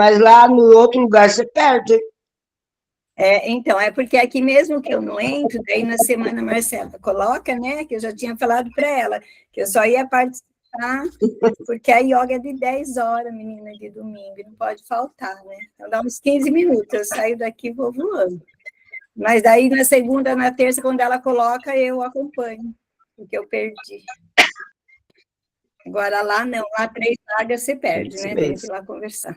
Mas lá no outro lugar você perde. Então, é porque aqui mesmo que eu não entro, daí na semana a Marcela coloca, né, que eu já tinha falado para ela, que eu só ia participar, porque a yoga é de 10 horas, menina, de domingo, não pode faltar, né? Então dá uns 15 minutos, eu saio daqui e vou voando. Mas daí na segunda, na terça, quando ela coloca, eu acompanho, porque eu perdi. Agora lá não, lá 3 vagas você perde, né? Tem que ir lá conversar.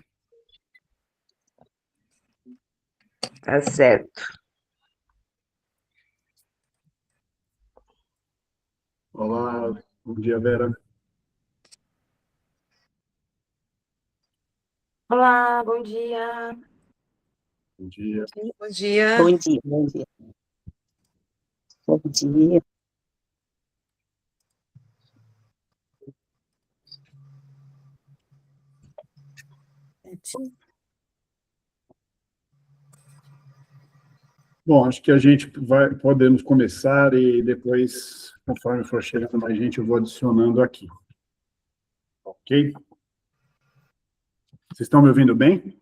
Tá certo. Olá, bom dia, Vera. Olá, bom dia. Bom dia. Bom dia. Bom dia, bom dia. Bom dia. Bom, acho que a gente podemos começar e depois, conforme for chegando mais gente, eu vou adicionando aqui. Ok? Vocês estão me ouvindo bem?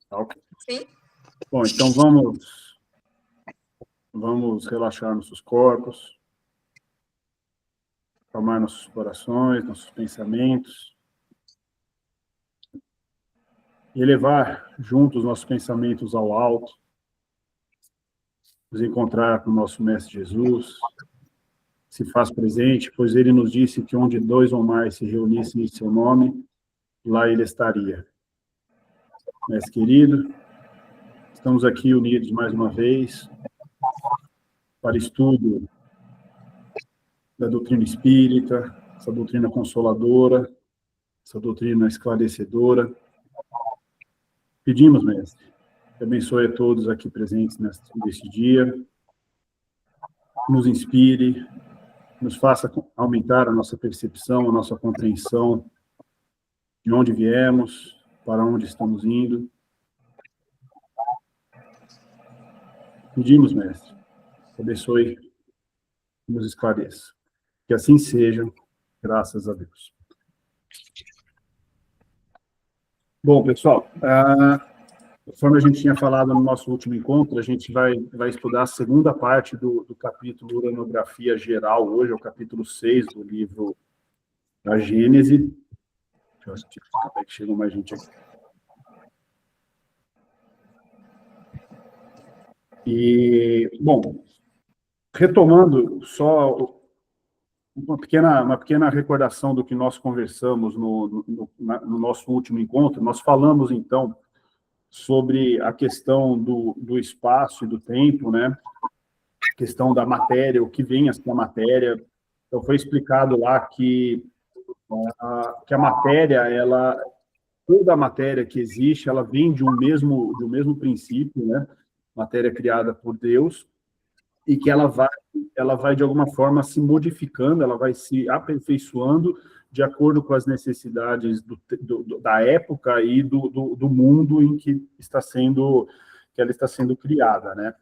Ok. Sim. Bom, então vamos relaxar nossos corpos, acalmar nossos corações, nossos pensamentos, e elevar juntos nossos pensamentos ao alto, nos encontrar com o nosso Mestre Jesus, se faz presente, pois ele nos disse que onde 2 ou mais se reunissem em seu nome, lá ele estaria. Mestre querido, estamos aqui unidos mais uma vez para estudo da doutrina espírita, essa doutrina consoladora, essa doutrina esclarecedora. Pedimos, mestre, que abençoe a todos aqui presentes neste dia, nos inspire, nos faça aumentar a nossa percepção, a nossa compreensão de onde viemos, para onde estamos indo. Pedimos, mestre, que abençoe e nos esclareça. Que assim seja, graças a Deus. Bom, pessoal, conforme a gente tinha falado no nosso último encontro, a gente vai estudar a segunda parte do capítulo Uranografia Geral, hoje é o capítulo 6 do livro da Gênese. Deixa eu assistir, até que chegou mais gente aqui. E, bom, retomando só uma pequena recordação do que nós conversamos no nosso último encontro, nós falamos, então, sobre a questão do espaço e do tempo, né? A questão da matéria, o que vem a ser a matéria. Então, foi explicado lá que a matéria, toda a matéria que existe, ela vem de um mesmo princípio, né? Matéria criada por Deus, e que ela vai de alguma forma se modificando, ela vai se aperfeiçoando de acordo com as necessidades da época e do mundo em que ela está sendo criada, né?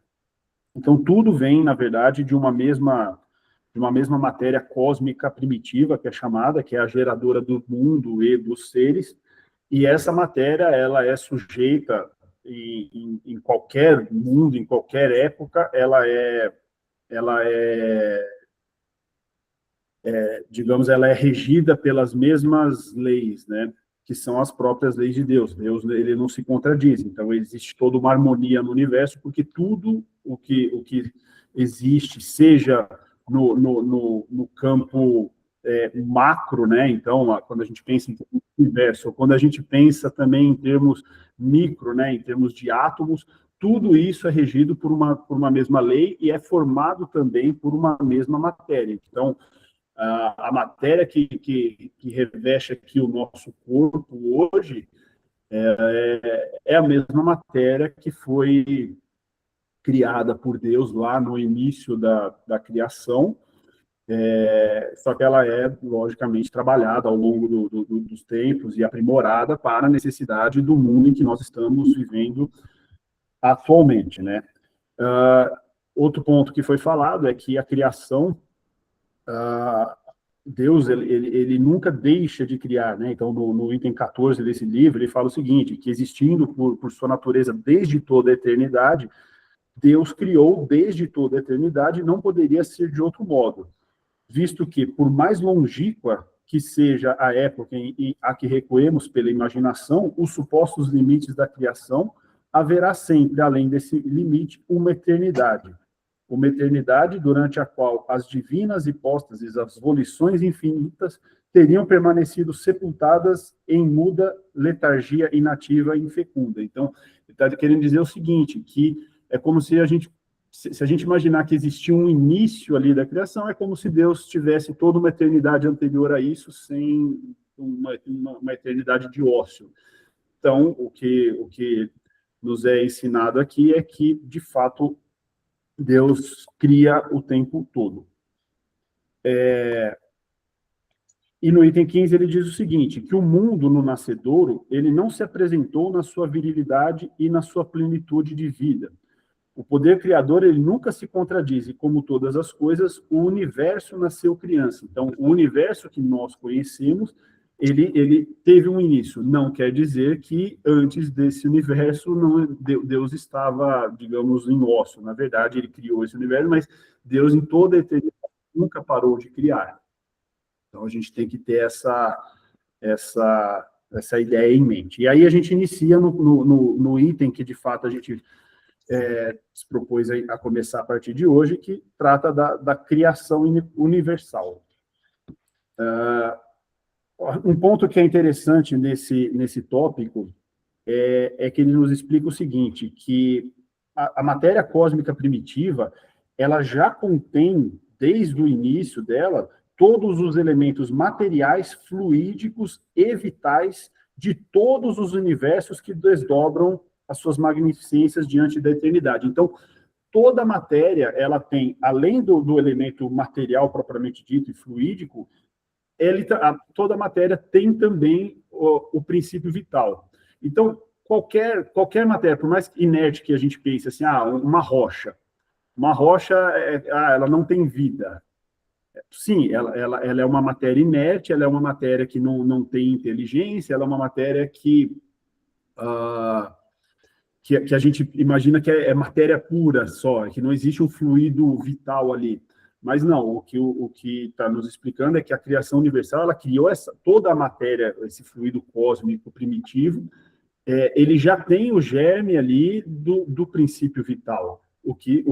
Então tudo vem, na verdade, de uma mesma matéria cósmica primitiva, que é chamada, que é a geradora do mundo e dos seres, e essa matéria, ela é sujeita em qualquer mundo, em qualquer época, digamos, ela é regida pelas mesmas leis, né? Que são as próprias leis de Deus. Deus, ele não se contradiz. Então, existe toda uma harmonia no universo, porque tudo o que existe, seja no campo macro, né? Então, quando a gente pensa em termos de universo, ou quando a gente pensa também em termos micro, né? Em termos de átomos, tudo isso é regido por uma mesma lei e é formado também por uma mesma matéria. Então, a matéria que reveste aqui o nosso corpo hoje é a mesma matéria que foi criada por Deus lá no início da criação, só que ela é, logicamente, trabalhada ao longo dos tempos e aprimorada para a necessidade do mundo em que nós estamos vivendo atualmente, né? Outro ponto que foi falado é que a criação Deus, ele nunca deixa de criar, né? Então, no item 14 desse livro, ele fala o seguinte, que existindo por sua natureza desde toda a eternidade, Deus criou desde toda a eternidade e não poderia ser de outro modo, visto que, por mais longínqua que seja a época a que recuemos pela imaginação, os supostos limites da criação, haverá sempre, além desse limite, uma eternidade durante a qual as divinas hipóstases, as volições infinitas, teriam permanecido sepultadas em muda letargia inativa e infecunda. Então, ele está querendo dizer o seguinte, que é como se a gente imaginar que existia um início ali da criação, é como se Deus tivesse toda uma eternidade anterior a isso, sem uma eternidade de ócio. Então, o que nos é ensinado aqui é que, de fato, Deus cria o tempo todo. E no item 15 ele diz o seguinte, que o mundo no nascedouro, ele não se apresentou na sua virilidade e na sua plenitude de vida. O poder criador, ele nunca se contradiz, e como todas as coisas, o universo nasceu criança. Então, o universo que nós conhecemos, ele teve um início. Não quer dizer que antes desse universo Deus estava, digamos, em ócio. Na verdade, ele criou esse universo, mas Deus, em toda a eternidade, nunca parou de criar. Então, a gente tem que ter essa ideia em mente. E aí a gente inicia no item que, de fato, a gente se propôs a começar a partir de hoje, que trata da criação universal. Um ponto que é interessante nesse tópico é que ele nos explica o seguinte, que a matéria cósmica primitiva, ela já contém, desde o início dela, todos os elementos materiais, fluídicos e vitais de todos os universos que desdobram as suas magnificências diante da eternidade. Então, toda a matéria, ela tem, além do elemento material propriamente dito e fluídico, toda a matéria tem também o princípio vital. Então, qualquer matéria, por mais inerte que a gente pense assim, uma rocha, ela não tem vida. Sim, ela é uma matéria inerte, ela é uma matéria que não tem inteligência, ela é uma matéria que a gente imagina que é matéria pura só, que não existe um fluido vital ali. Mas não, o que está nos explicando é que a criação universal, ela criou toda a matéria, esse fluido cósmico primitivo, ele já tem o germe ali do princípio vital. O que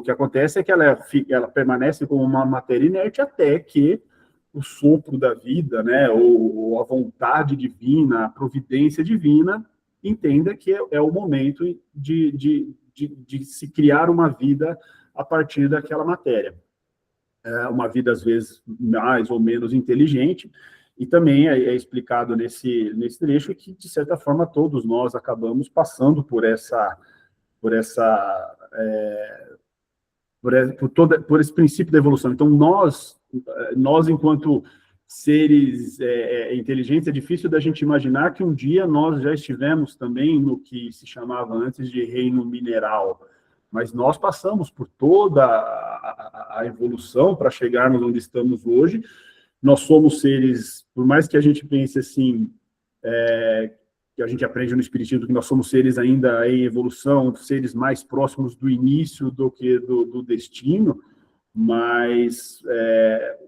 acontece é que ela permanece como uma matéria inerte até que o sopro da vida, né, ou a vontade divina, a providência divina, entenda que é o momento de se criar uma vida a partir daquela matéria. Uma vida, às vezes, mais ou menos inteligente, e também é explicado nesse trecho que, de certa forma, todos nós acabamos passando por esse princípio da evolução. Então, nós enquanto seres inteligentes, é difícil da gente imaginar que um dia nós já estivemos também no que se chamava antes de reino mineral, mas nós passamos por toda a evolução para chegarmos onde estamos hoje. Nós somos seres, por mais que a gente pense assim, que a gente aprende no Espiritismo, que nós somos seres ainda em evolução, seres mais próximos do início do que do destino, mas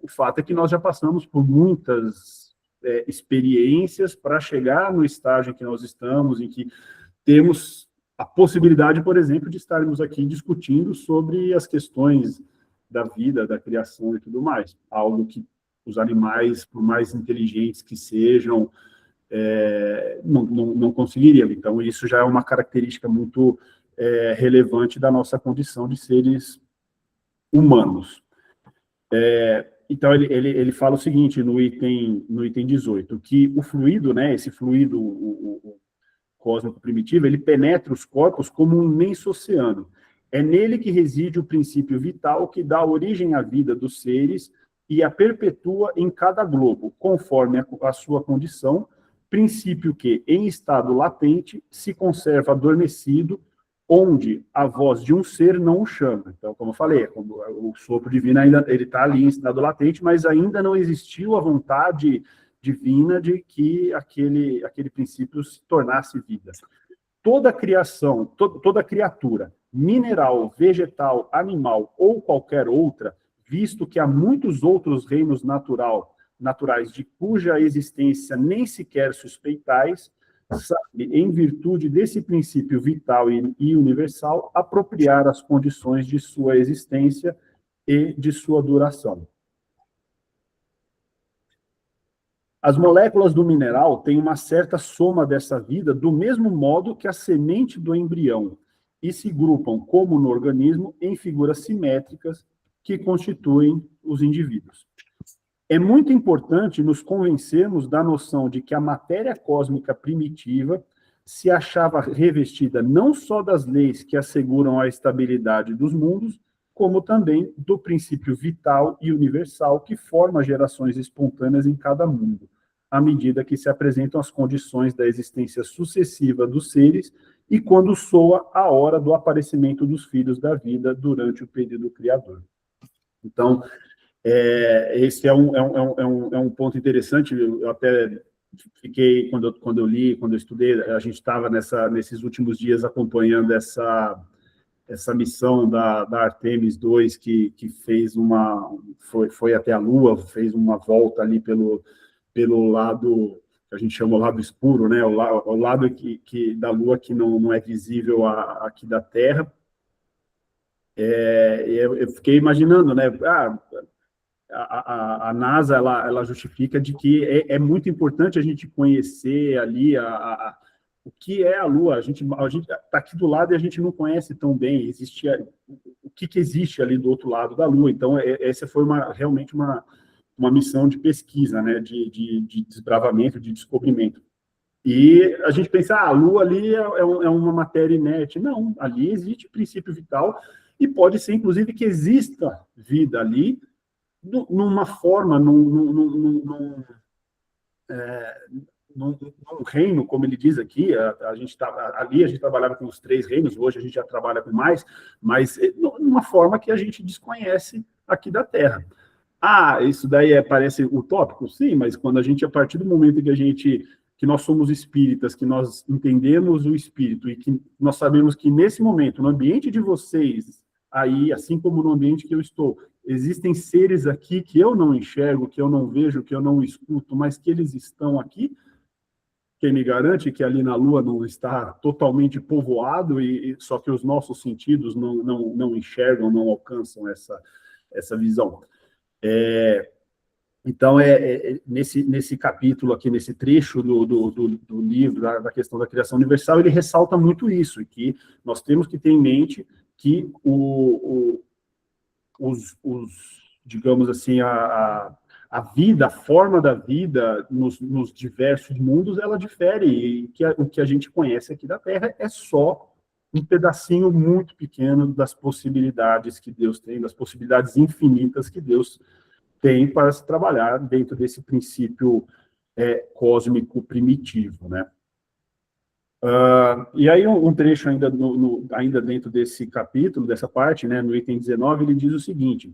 o fato é que nós já passamos por muitas experiências para chegar no estágio em que nós estamos, em que temos a possibilidade, por exemplo, de estarmos aqui discutindo sobre as questões da vida, da criação e tudo mais. Algo que os animais, por mais inteligentes que sejam, não conseguiriam. Então, isso já é uma característica muito relevante da nossa condição de seres humanos. Então, ele fala o seguinte, no item 18, que o fluido, né, esse fluido o cósmico primitivo, ele penetra os corpos como um imenso oceano. É nele que reside o princípio vital que dá origem à vida dos seres e a perpetua em cada globo, conforme a sua condição, princípio que, em estado latente, se conserva adormecido onde a voz de um ser não o chama. Então, como eu falei, o sopro divino ainda ele está ali em estado latente, mas ainda não existiu a vontade divina de que aquele princípio se tornasse vida. Toda criação, toda criatura, mineral, vegetal, animal ou qualquer outra, visto que há muitos outros reinos naturais de cuja existência nem sequer suspeitais, sabe, em virtude desse princípio vital e universal, apropriar as condições de sua existência e de sua duração. As moléculas do mineral têm uma certa soma dessa vida, do mesmo modo que a semente do embrião, e se grupam, como no organismo, em figuras simétricas que constituem os indivíduos. É muito importante nos convencermos da noção de que a matéria cósmica primitiva se achava revestida não só das leis que asseguram a estabilidade dos mundos, como também do princípio vital e universal que forma gerações espontâneas em cada mundo, à medida que se apresentam as condições da existência sucessiva dos seres e quando soa a hora do aparecimento dos filhos da vida durante o período criador. Então, esse é um ponto interessante. Eu até fiquei, quando eu li, quando eu estudei, a gente estava nesses últimos dias acompanhando essa missão da Artemis II, que fez foi até a Lua, fez uma volta ali pelo lado que a gente chama o lado escuro, né? O lado da Lua que não é visível aqui da Terra. Eu fiquei imaginando, né? A NASA ela justifica de que é muito importante a gente conhecer ali o que é a Lua. A gente está aqui do lado e a gente não conhece tão bem. O que existe ali do outro lado da Lua. Então, essa foi realmente uma missão de pesquisa, né, de desbravamento, de descobrimento. E a gente pensa, a Lua ali é uma matéria inerte. Não, ali existe princípio vital e pode ser, inclusive, que exista vida ali, numa forma, num reino, como ele diz aqui. A gente trabalhava com os 3 reinos, hoje a gente já trabalha com mais, mas numa forma que a gente desconhece aqui da Terra. Isso daí parece utópico? Sim, mas quando a partir do momento que nós somos espíritas, que nós entendemos o espírito e que nós sabemos que nesse momento, no ambiente de vocês, aí, assim como no ambiente que eu estou, existem seres aqui que eu não enxergo, que eu não vejo, que eu não escuto, mas que eles estão aqui. Quem me garante que ali na Lua não está totalmente povoado, só que os nossos sentidos não enxergam, não alcançam essa visão. Então, nesse capítulo aqui, nesse trecho do livro, da questão da criação universal, ele ressalta muito isso, e que nós temos que ter em mente que digamos assim, a vida, a forma da vida nos diversos mundos, ela difere, e o que a gente conhece aqui da Terra é só um pedacinho muito pequeno das possibilidades que Deus tem, das possibilidades infinitas que Deus tem para se trabalhar dentro desse princípio cósmico primitivo, né? E aí um trecho ainda dentro desse capítulo, dessa parte, né, no item 19, ele diz o seguinte,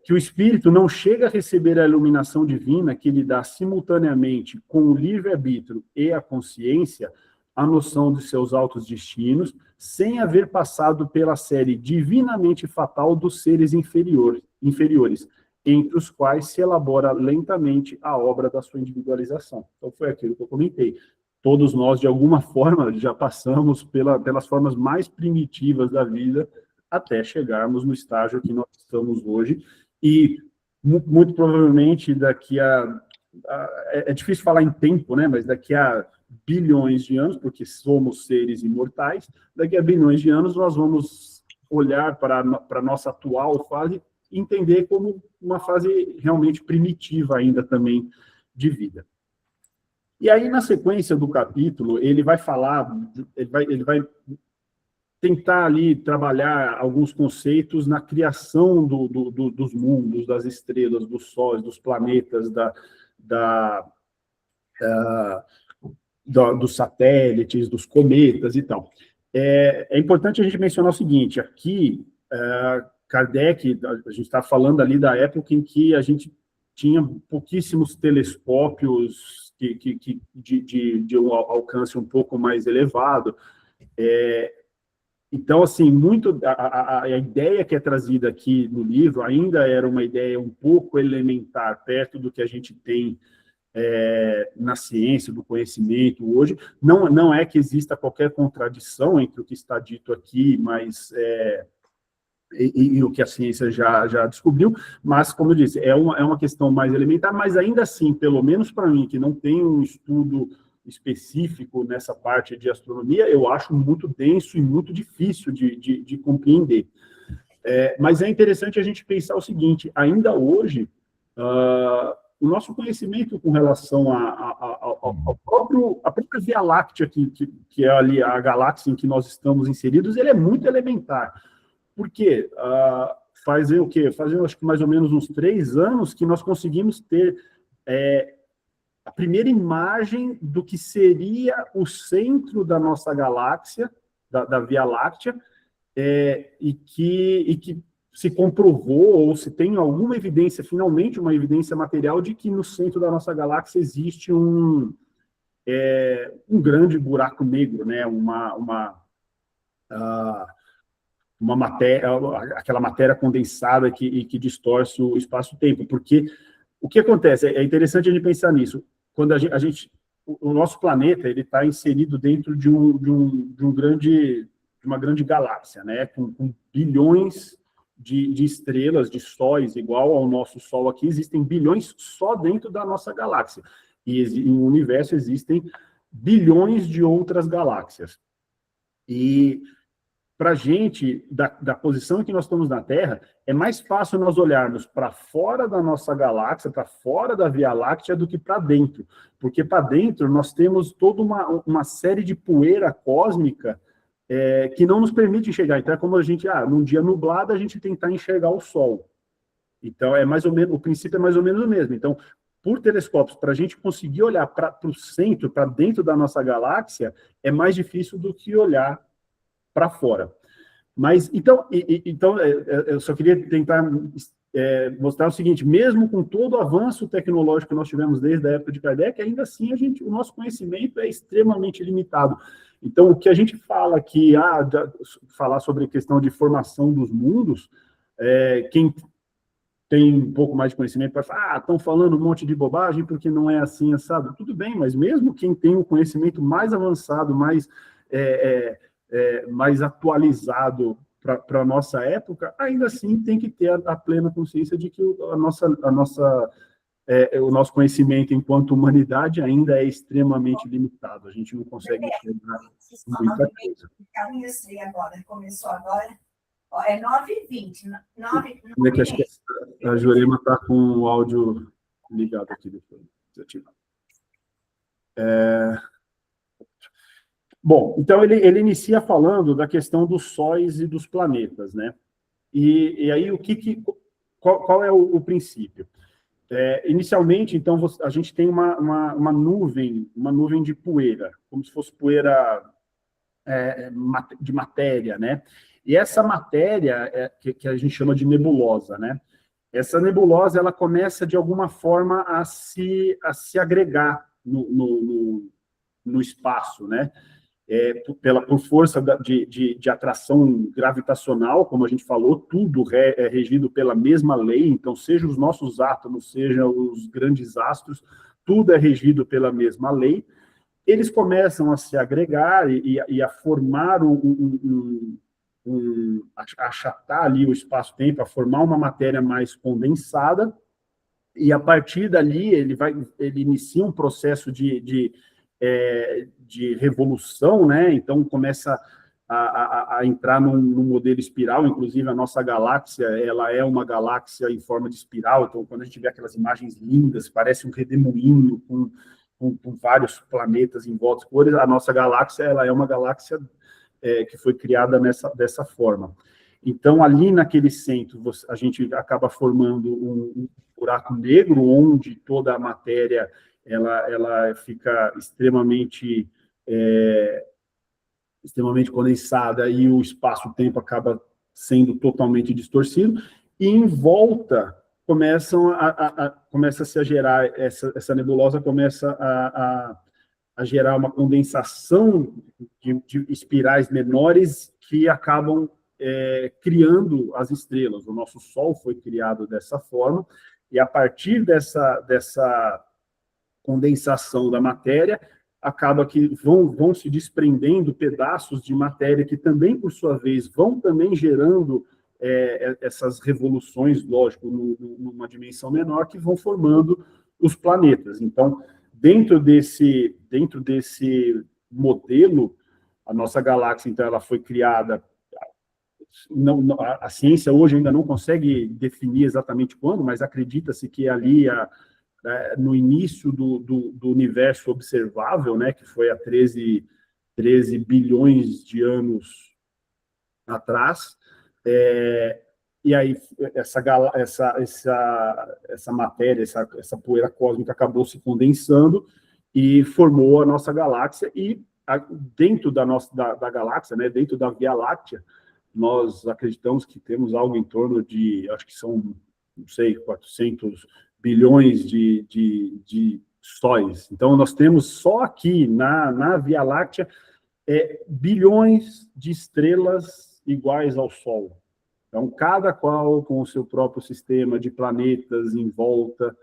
que o espírito não chega a receber a iluminação divina que lhe dá simultaneamente com o livre-arbítrio e a consciência a noção de seus altos destinos, sem haver passado pela série divinamente fatal dos seres inferiores, entre os quais se elabora lentamente a obra da sua individualização. Então, foi aquilo que eu comentei. Todos nós, de alguma forma, já passamos pelas formas mais primitivas da vida até chegarmos no estágio que nós estamos hoje. E, muito provavelmente, é difícil falar em tempo, né? Mas daqui a bilhões de anos, porque somos seres imortais, daqui a bilhões de anos nós vamos olhar para a nossa atual fase e entender como uma fase realmente primitiva ainda também de vida. E aí, na sequência do capítulo, ele vai tentar ali trabalhar alguns conceitos na criação dos mundos, das estrelas, dos sóis, dos planetas, dos satélites, dos cometas e tal. É importante a gente mencionar o seguinte, aqui, Kardec, a gente está falando ali da época em que a gente tinha pouquíssimos telescópios de um alcance um pouco mais elevado. Então, assim, a ideia que é trazida aqui no livro ainda era uma ideia um pouco elementar, perto do que a gente tem na ciência, do conhecimento hoje. Não é que exista qualquer contradição entre o que está dito aqui, mas e o que a ciência já descobriu, mas, como eu disse, é uma questão mais elementar, mas ainda assim, pelo menos para mim, que não tem um estudo específico nessa parte de astronomia, eu acho muito denso e muito difícil de compreender. Mas é interessante a gente pensar o seguinte, ainda hoje, o nosso conhecimento com relação à própria Via Láctea, que é ali a galáxia em que nós estamos inseridos, ele é muito elementar. Por quê? Fazem o quê? Fazem, acho que mais ou menos uns 3 anos que nós conseguimos ter a primeira imagem do que seria o centro da nossa galáxia, da Via Láctea, e que se comprovou, ou se tem alguma evidência, finalmente uma evidência material, de que no centro da nossa galáxia existe um grande buraco negro, né? Uma matéria, aquela matéria condensada que distorce o espaço-tempo, porque o que acontece? É interessante a gente pensar nisso. Quando o nosso planeta ele está inserido dentro de uma grande galáxia, né? Com bilhões de estrelas, de sóis, igual ao nosso Sol aqui, existem bilhões só dentro da nossa galáxia. E no universo existem bilhões de outras galáxias. E para a gente, da posição em que nós estamos na Terra, é mais fácil nós olharmos para fora da nossa galáxia, para fora da Via Láctea, do que para dentro. Porque para dentro nós temos toda uma série de poeira cósmica que não nos permite enxergar. Então é como a gente, num dia nublado, a gente tentar enxergar o Sol. Então o princípio é mais ou menos o mesmo. Então, por telescópios, para a gente conseguir olhar para o centro, para dentro da nossa galáxia, é mais difícil do que olhar para fora. Mas, então, eu só queria tentar mostrar o seguinte, mesmo com todo o avanço tecnológico que nós tivemos desde a época de Kardec, ainda assim o nosso conhecimento é extremamente limitado. Então, o que a gente fala aqui, falar sobre a questão de formação dos mundos, quem tem um pouco mais de conhecimento vai falar, estão falando um monte de bobagem porque não é assim, assado. Tudo bem, mas mesmo quem tem um conhecimento mais avançado, mais atualizado para a nossa época, ainda assim tem que ter a plena consciência de que o nosso conhecimento enquanto humanidade ainda é extremamente limitado. A gente não consegue enxergar muita coisa. Agora, começou agora. É 9h20. Acho que a Jurema está com o áudio ligado aqui depois. Desativar. Bom, então ele inicia falando da questão dos sóis e dos planetas, né? E aí qual é o princípio? Inicialmente, então, a gente tem uma nuvem de poeira, como se fosse poeira de matéria, né? E essa matéria que a gente chama de nebulosa, né? Essa nebulosa ela começa de alguma forma a se agregar no espaço, né? Por força de atração gravitacional, como a gente falou, tudo é regido pela mesma lei, então, seja os nossos átomos, seja os grandes astros, tudo é regido pela mesma lei. Eles começam a se agregar e a formar achatar ali o espaço-tempo, a formar uma matéria mais condensada, e a partir dali ele inicia um processo de revolução, né? Então começa a entrar num modelo espiral. Inclusive a nossa galáxia, ela é uma galáxia em forma de espiral, então quando a gente vê aquelas imagens lindas, parece um redemoinho com vários planetas em volta, a nossa galáxia, ela é uma galáxia que foi criada dessa forma. Então, ali naquele centro, a gente acaba formando um buraco negro, onde toda a matéria ela fica extremamente extremamente condensada e o espaço-tempo acaba sendo totalmente distorcido, e em volta começa-se a gerar, essa nebulosa começa a gerar uma condensação de espirais menores que acabam criando as estrelas. O nosso Sol foi criado dessa forma, e a partir dessa condensação da matéria, acaba que vão se desprendendo pedaços de matéria que também, por sua vez, vão também gerando essas revoluções, lógico, numa dimensão menor, que vão formando os planetas. Então, dentro desse modelo, a nossa galáxia, então, ela foi criada. A ciência hoje ainda não consegue definir exatamente quando, mas acredita-se que ali, no início do universo observável, né, que foi há 13 bilhões de anos atrás, e aí essa matéria, essa poeira cósmica acabou se condensando e formou a nossa galáxia, e dentro da galáxia, né, dentro da Via Láctea, nós acreditamos que temos algo em torno de, acho que são, não sei, 400 bilhões de sóis. Então, nós temos só aqui na Via Láctea bilhões de estrelas iguais ao Sol. Então, cada qual com o seu próprio sistema de planetas em volta,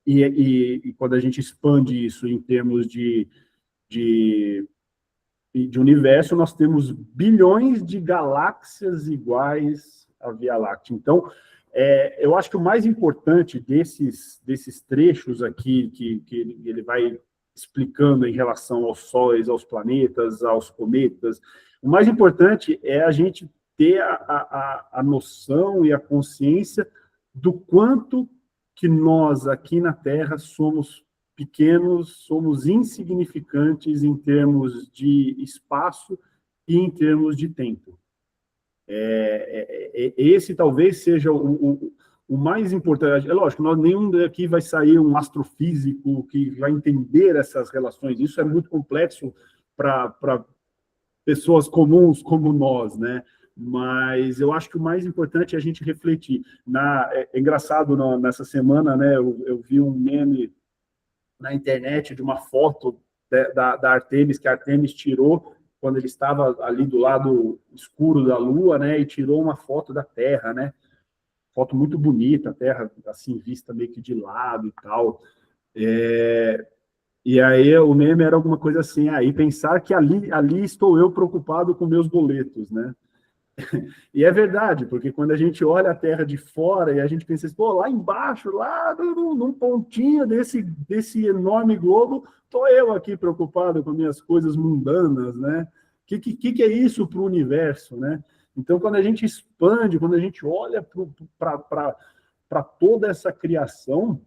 e quando a gente expande isso em termos de universo, nós temos bilhões de galáxias iguais à Via Láctea. Então, eu acho que o mais importante desses trechos aqui, que ele vai explicando em relação aos sóis, aos planetas, aos cometas, o mais importante é a gente ter a noção e a consciência do quanto que nós, aqui na Terra, somos pequenos, somos insignificantes em termos de espaço e em termos de tempo. Esse talvez seja o mais importante. É lógico, nenhum daqui vai sair um astrofísico que vai entender essas relações. Isso é muito complexo para pessoas comuns como nós, né? Mas eu acho que o mais importante é a gente refletir. É engraçado, nessa semana, né, eu vi um meme na internet de uma foto da Artemis, que a Artemis tirou quando ele estava ali do lado escuro da Lua, né, e tirou uma foto da Terra, né, foto muito bonita, a Terra assim vista meio que de lado e tal, e aí o meme era alguma coisa assim, e pensar que ali estou eu preocupado com meus boletos, né. E é verdade, porque quando a gente olha a Terra de fora e a gente pensa assim, pô, lá embaixo, lá num pontinho desse enorme globo, estou eu aqui preocupado com minhas coisas mundanas, né? O que é isso para o universo, né? Então, quando a gente expande, quando a gente olha para toda essa criação,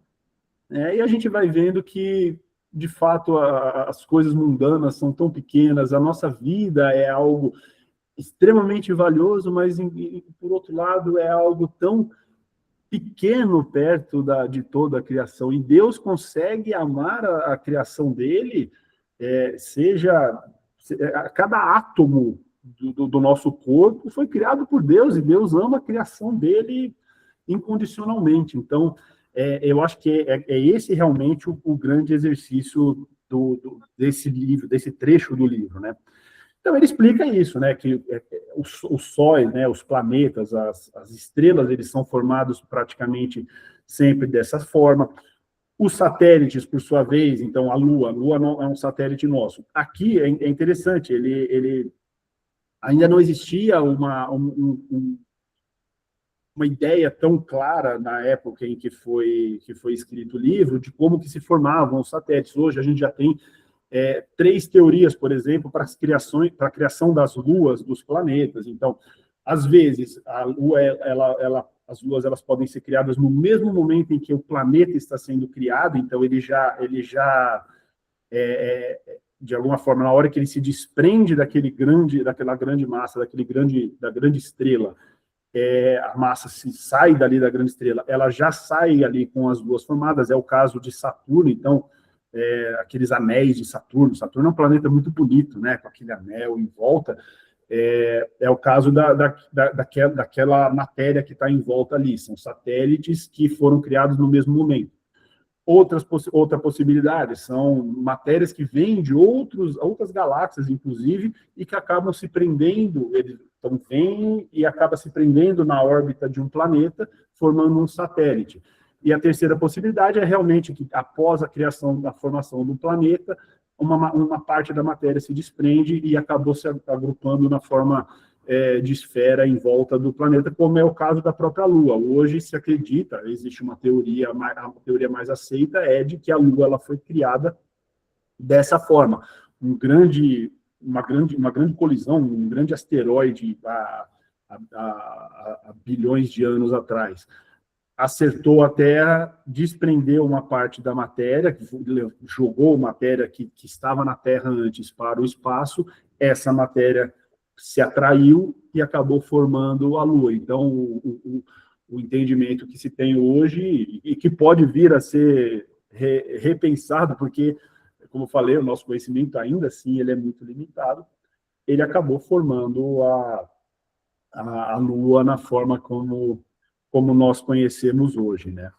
e a gente vai vendo que, de fato, as coisas mundanas são tão pequenas, a nossa vida é algo extremamente valioso, mas, por outro lado, é algo tão pequeno perto de toda a criação. E Deus consegue amar a criação dele, cada átomo do nosso corpo foi criado por Deus, e Deus ama a criação dele incondicionalmente. Então, eu acho que é esse realmente o grande exercício desse livro, desse trecho do livro, né? Então, ele explica isso, né, que os sóis, né, os planetas, as estrelas, eles são formados praticamente sempre dessa forma. Os satélites, por sua vez, então, a Lua não é um satélite nosso. Aqui é interessante, ele ainda não existia uma ideia tão clara na época em que foi escrito o livro, de como que se formavam os satélites. Hoje a gente já tem 3 teorias, por exemplo, para a criação das luas dos planetas. Então, às vezes, a Lua, as luas elas podem ser criadas no mesmo momento em que o planeta está sendo criado, então ele já de alguma forma, na hora que ele se desprende daquela grande massa, da grande estrela, a massa se sai dali da grande estrela, ela já sai ali com as luas formadas. É o caso de Saturno. Então, aqueles anéis de Saturno. Saturno é um planeta muito bonito, né, com aquele anel em volta. É o caso daquela matéria que está em volta ali. São satélites que foram criados no mesmo momento. Outra possibilidade são matérias que vêm de outras galáxias, inclusive, e que acabam se prendendo, então vêm e acaba se prendendo na órbita de um planeta, formando um satélite. E a terceira possibilidade é realmente que, após a formação do planeta, uma parte da matéria se desprende e acabou se agrupando na forma de esfera em volta do planeta, como é o caso da própria Lua. Hoje se acredita, existe uma teoria, a teoria mais aceita é de que a Lua ela foi criada dessa forma. Uma grande colisão, um grande asteroide há bilhões de anos atrás acertou a Terra, desprendeu uma parte da matéria, jogou matéria que estava na Terra antes para o espaço, essa matéria se atraiu e acabou formando a Lua. Então, o entendimento que se tem hoje, e que pode vir a ser repensado, porque, como eu falei, o nosso conhecimento ainda assim ele é muito limitado, ele acabou formando a Lua na forma como nós conhecemos hoje, né?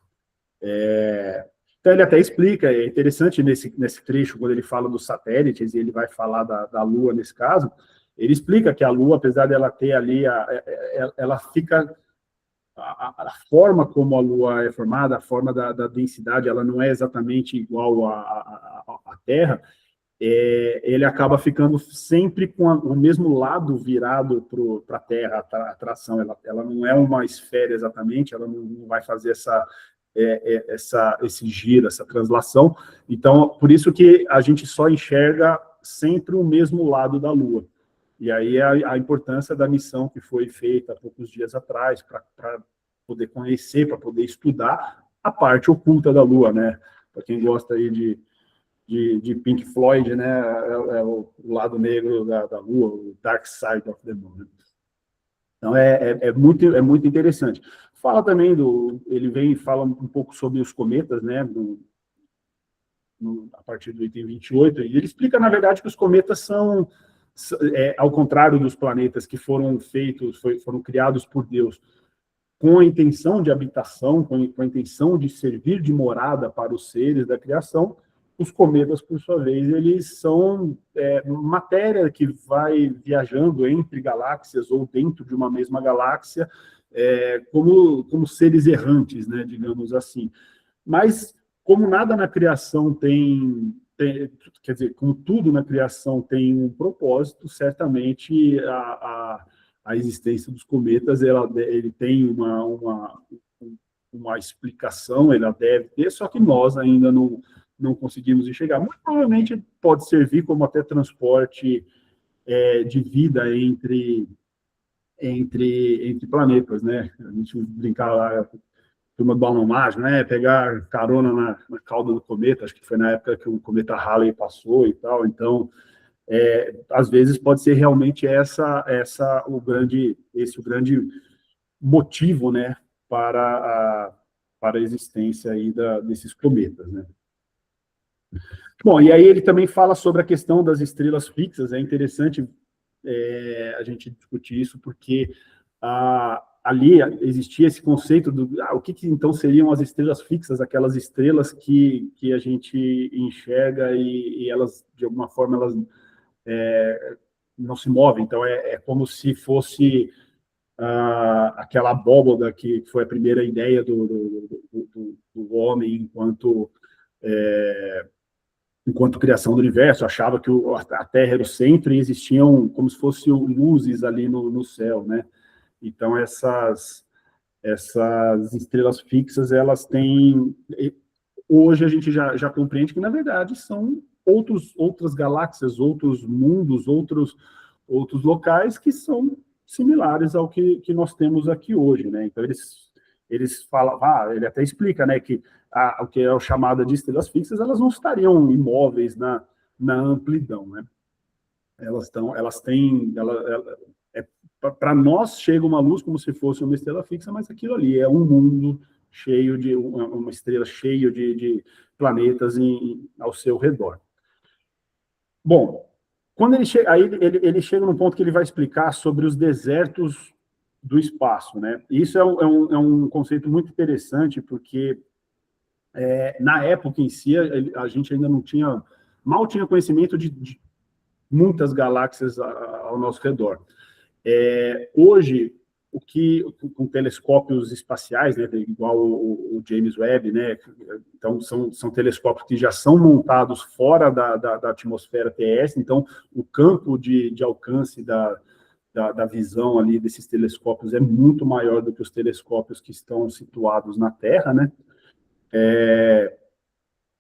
Então, ele até explica, é interessante nesse trecho, quando ele fala dos satélites, e ele vai falar da Lua nesse caso, ele explica que a Lua, apesar dela ter ali, ela fica... A forma como a Lua é formada, a forma da densidade, ela não é exatamente igual à Terra, ele acaba ficando sempre com o mesmo lado virado para a Terra, a atração. Ela não é uma esfera exatamente, ela não vai fazer esse giro, essa translação. Então, por isso que a gente só enxerga sempre o mesmo lado da Lua. E aí a importância da missão que foi feita há poucos dias atrás, para poder conhecer, para poder estudar a parte oculta da Lua, né? Para quem gosta aí de Pink Floyd, né? É o lado negro da Lua, o Dark Side of the Moon. Então, é muito interessante. Fala também ele vem e fala um pouco sobre os cometas, né? A partir do item 28, e ele explica, na verdade, que os cometas são, ao contrário dos planetas que foram criados por Deus, com a intenção de habitação, com a intenção de servir de morada para os seres da criação. Os cometas, por sua vez, eles são matéria que vai viajando entre galáxias ou dentro de uma mesma galáxia, como seres errantes, né, digamos assim. Mas, como nada na criação quer dizer, como tudo na criação tem um propósito, certamente a existência dos cometas ele tem uma explicação, ela deve ter, só que nós ainda não conseguimos enxergar. Muito provavelmente pode servir como até transporte de vida entre planetas, né? A gente brincar lá, turma do balão mágico, né? Pegar carona na cauda do cometa, acho que foi na época que o cometa Halley passou e tal. Então, às vezes pode ser realmente o grande motivo, né? Para a existência aí desses cometas, né? Bom, e aí ele também fala sobre a questão das estrelas fixas. É interessante a gente discutir isso, porque ali existia esse conceito o que então seriam as estrelas fixas, aquelas estrelas que a gente enxerga e elas, de alguma forma, elas não se movem. Então, é como se fosse aquela abóboda que foi a primeira ideia do homem enquanto criação do universo, achava que a Terra era o centro e existiam como se fossem luzes ali no céu, né? Então, essas estrelas fixas, elas têm... Hoje a gente já compreende que, na verdade, são outras galáxias, outros mundos, outros locais que são similares ao que nós temos aqui hoje, né? Então, eles falam, ele até explica, né, que o que é o chamado de estrelas fixas, elas não estariam imóveis na amplidão, né? Para nós chega uma luz como se fosse uma estrela fixa, mas aquilo ali é um mundo cheio de uma estrela cheia de planetas ao seu redor. Bom, quando ele chega, aí ele chega num ponto que ele vai explicar sobre os desertos do espaço, né? Isso é um conceito muito interessante, porque na época em si, a gente ainda não tinha, mal tinha conhecimento de muitas galáxias ao nosso redor. Hoje, com telescópios espaciais, né, igual o James Webb, né, então são telescópios que já são montados fora da atmosfera terrestre, então o campo de alcance da visão ali desses telescópios é muito maior do que os telescópios que estão situados na Terra, né?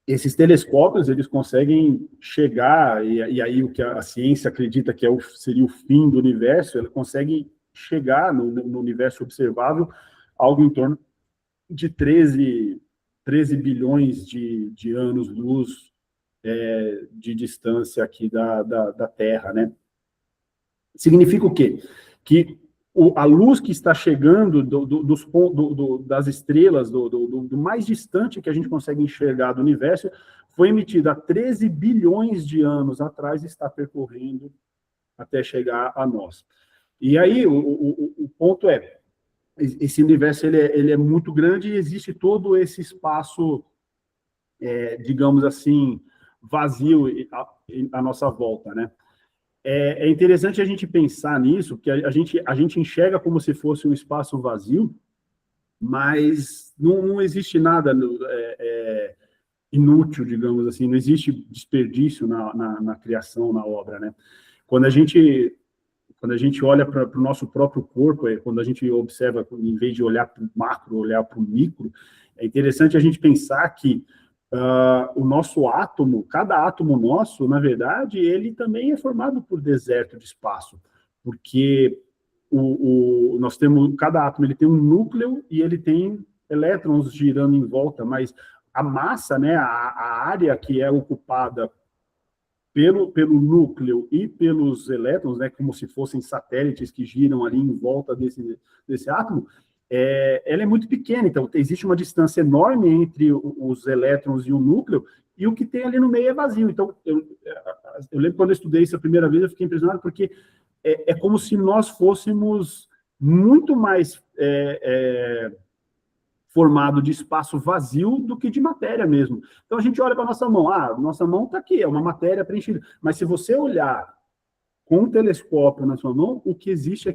Esses telescópios, eles conseguem chegar, e aí o que a ciência acredita que seria o fim do universo, ele consegue chegar no universo observável algo em torno de 13 bilhões de anos-luz de distância aqui da Terra, né? Significa o quê? Que a luz que está chegando das estrelas, do mais distante que a gente consegue enxergar do universo, foi emitida há 13 bilhões de anos atrás e está percorrendo até chegar a nós. E aí, o ponto esse universo ele é muito grande e existe todo esse espaço, digamos assim, vazio à nossa volta, né? É interessante a gente pensar nisso, porque a gente enxerga como se fosse um espaço vazio, mas não existe nada inútil, digamos assim, não existe desperdício na criação, na obra, né? Quando a gente olha para o nosso próprio corpo, quando a gente observa, em vez de olhar para o macro, olhar para o micro, é interessante a gente pensar que o nosso átomo, cada átomo nosso, na verdade, ele também é formado por deserto de espaço, porque nós temos, cada átomo ele tem um núcleo e ele tem elétrons girando em volta, mas a massa, né, a área que é ocupada pelo núcleo e pelos elétrons, né, como se fossem satélites que giram ali em volta desse átomo, ela é muito pequena, então existe uma distância enorme entre os elétrons e o núcleo, e o que tem ali no meio é vazio. Então, eu lembro quando eu estudei isso a primeira vez, eu fiquei impressionado, porque é como se nós fôssemos muito mais formado de espaço vazio do que de matéria mesmo. Então, a gente olha para a nossa mão, nossa mão está aqui, é uma matéria preenchida, mas se você olhar com um telescópio na sua mão, o que existe é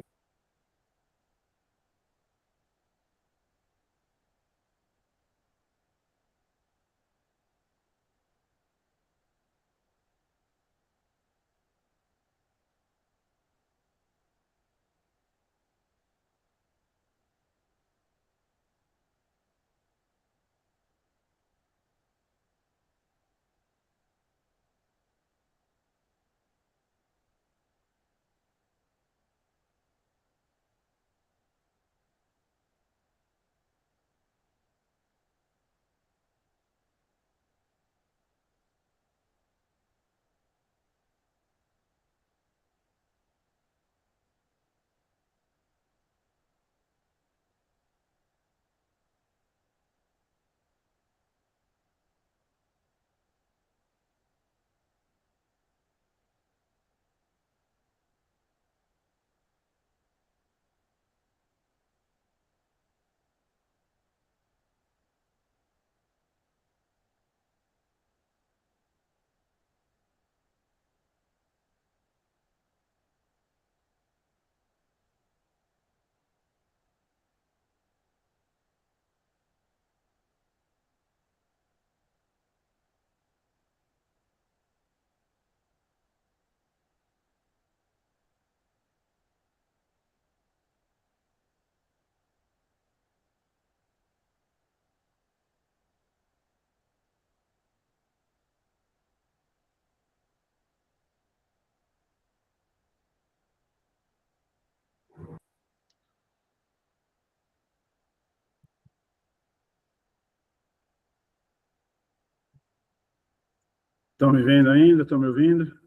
Estão me vendo ainda? Estão me ouvindo?